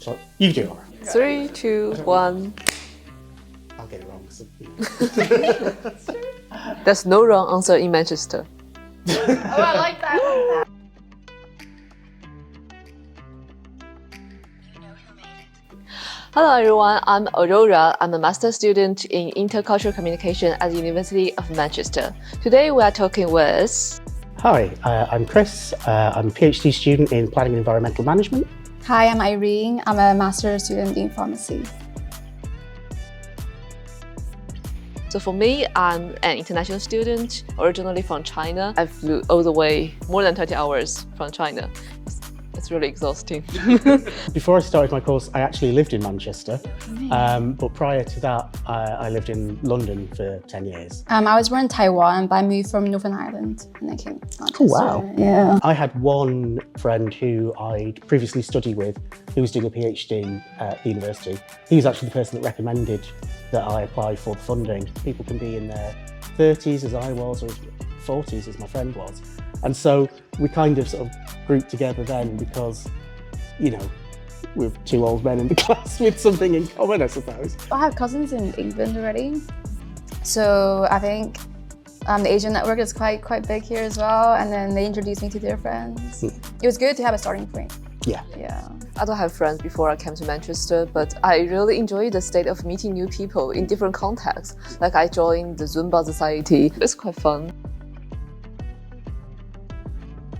So you do it, Laura. 3, 2, 1. I'll get it wrong. There's no wrong answer in Manchester. Oh, I like that. Hello everyone, I'm Aurora. I'm a master's student in intercultural communication at the University of Manchester. Today we are talking with... Hi, I'm Chris. I'm a PhD student in planning and environmental management. Hi, I'm Irene. I'm a master's student in pharmacy. So for me, I'm an international student, originally from China. I flew all the way, more than 20 hours from China. It's really exhausting. Before I started my course, I actually lived in Manchester. But prior to that, I lived in London for 10 years. I was born in Taiwan, but I moved from Northern Ireland and I came to Manchester. Oh, wow. Yeah. I had one friend who I'd previously studied with, who was doing a PhD at the university. He was actually the person that recommended that I apply for the funding. People can be in their 30s as I was, or 40s as my friend was. And so we kind of sort of grouped together then because, you know, we're two old men in the class with something in common, I suppose. I have cousins in England already. So I think the Asian network is quite big here as well. And then they introduced me to their friends. It was good to have a starting point. Yeah. Yeah. I don't have friends before I came to Manchester, but I really enjoy the state of meeting new people in different contexts. Like I joined the Zumba Society. It's quite fun.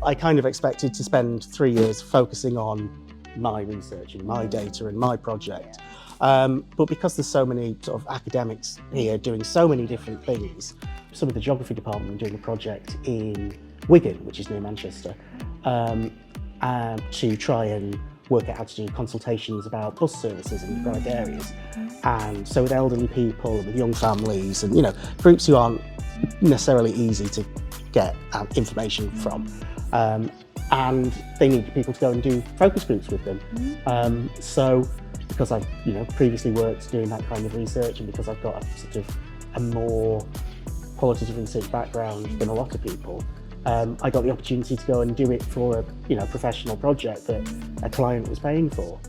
I kind of expected to spend 3 years focusing on my research and my data and my project. But because there's so many sort of academics here doing so many different things, some of the geography department are doing a project in Wigan, which is near Manchester, to try and work out how to do consultations about bus services in deprived areas. And so with elderly people, with young families and, you know, groups who aren't necessarily easy to get information from. And they need people to go and do focus groups with them. So because I've previously worked doing that kind of research, and because I've got a sort of a more qualitative research background than a lot of people, I got the opportunity to go and do it for a professional project that a client was paying for,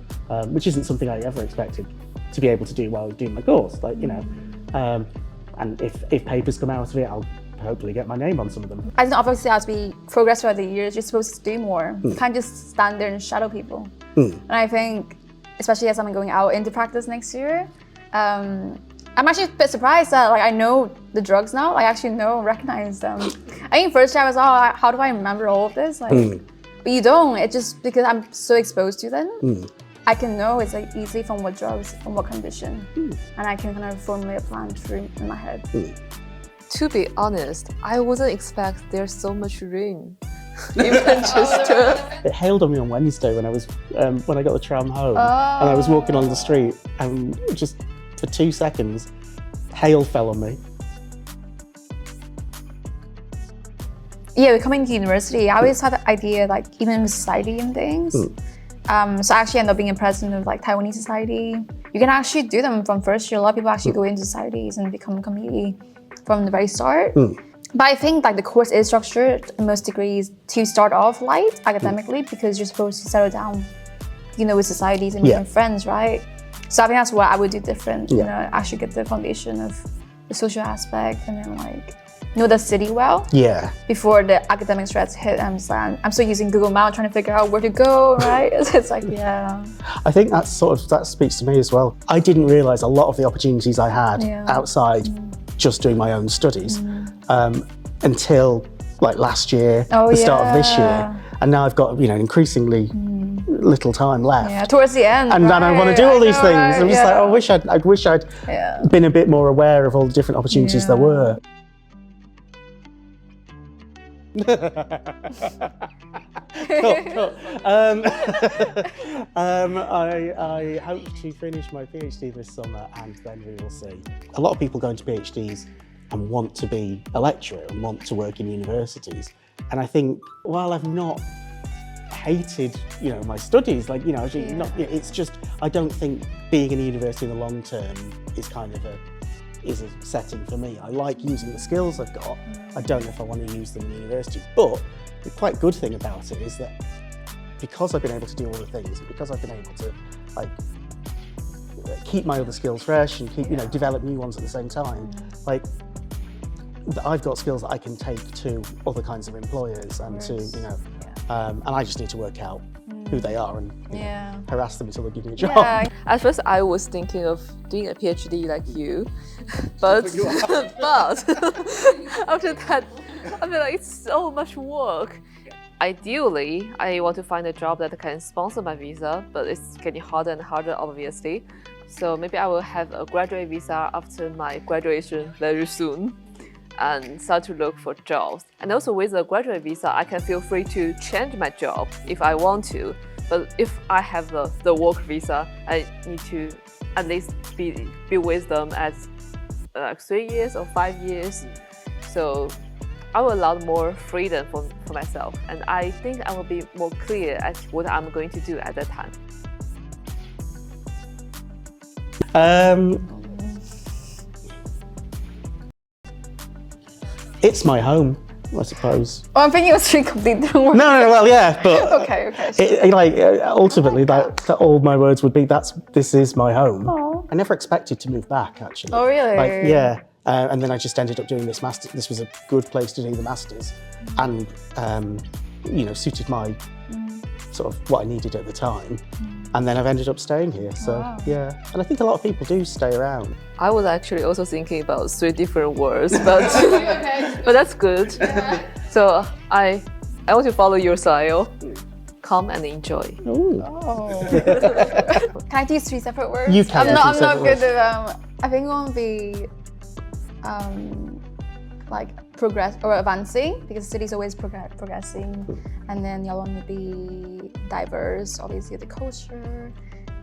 which isn't something I ever expected to be able to do while doing my course. Like, and if papers come out of it, I'll hopefully get my name on some of them. I think obviously as we progress throughout the years, you're supposed to do more. You can't just stand there and shadow people. And I think, especially as I'm going out into practice next year, I'm actually a bit surprised that I know the drugs now. I actually recognize them. I think first I was, how do I remember all of this? But you don't. It's just because I'm so exposed to them. I can know it's easily from what drugs, from what condition, and I can kind of formulate a plan through in my head. To be honest, I wasn't expect there's so much rain in Manchester. It hailed on me on Wednesday when I was when I got the tram home, and I was walking on the street, and just for 2 seconds, hail fell on me. Yeah, we're coming to university. I always had the idea, even with society and things. So I actually ended up being a president of Taiwanese society. You can actually do them from first year. A lot of people actually go into societies and become a committee from the very start. But I think the course is structured in most degrees to start off light academically because you're supposed to settle down, with societies and making friends, right? So I think that's what I would do different. Actually get the foundation of the social aspect and then know the city well. Before the academic stress hit, I'm still using Google Maps trying to figure out where to go, right? It's I think that speaks to me as well. I didn't realise a lot of the opportunities I had outside just doing my own studies until last year, the start of this year, and now I've got increasingly little time left. Yeah, towards the end, and then I want to do all these things. Right? I'm just I wish I'd been a bit more aware of all the different opportunities there were. Cool. I hope to finish my PhD this summer, and then we will see. A lot of people go into PhDs and want to be a lecturer and want to work in universities. And I think while I've not hated, my studies, it's just, I don't think being in a university in the long term is a setting for me. I like using the skills I've got. I don't know if I want to use them in university. But the quite good thing about it is that because I've been able to do all the things, and because I've been able to like keep my other skills fresh and keep, you know, develop new ones at the same time. Like, I've got skills that I can take to other kinds of employers and to, you know, and I just need to work out who they are and you know, harass them until they give me a job. Yeah. At first, I was thinking of doing a PhD like you, but after that, I feel like it's so much work. Ideally, I want to find a job that can sponsor my visa, but it's getting harder and harder, obviously. So maybe I will have a graduate visa after my graduation very soon and start to look for jobs. And also with a graduate visa, I can feel free to change my job if I want to. But if I have the work visa, I need to at least be with them as 3 years or 5 years. So I will allow more freedom for myself. And I think I will be more clear at what I'm going to do at that time. It's my home, I suppose. Oh, I'm thinking it was three completely different words. No, well, yeah, but Okay. ultimately, that all my words would be this is my home. Aw. I never expected to move back, actually. Oh, really? Like, yeah, and then I just ended up doing this master. This was a good place to do the masters, and you know, suited my sort of what I needed at the time. And then I've ended up staying here. So yeah, and I think a lot of people do stay around. I was actually also thinking about 3 different words, but but that's good. So I want to follow your style. Come and enjoy. Ooh. Oh. Can I use 3 separate words? You can. I'm not separate good words. at I think it won't be like progress or advancing, because the city's always progressing. And then the other one would be diverse, obviously the culture.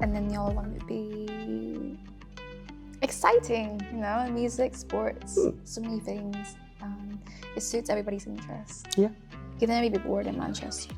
And then the other one would be exciting, you know, music, sports, so many things. It suits everybody's interests. Yeah. You're gonna be bored in Manchester.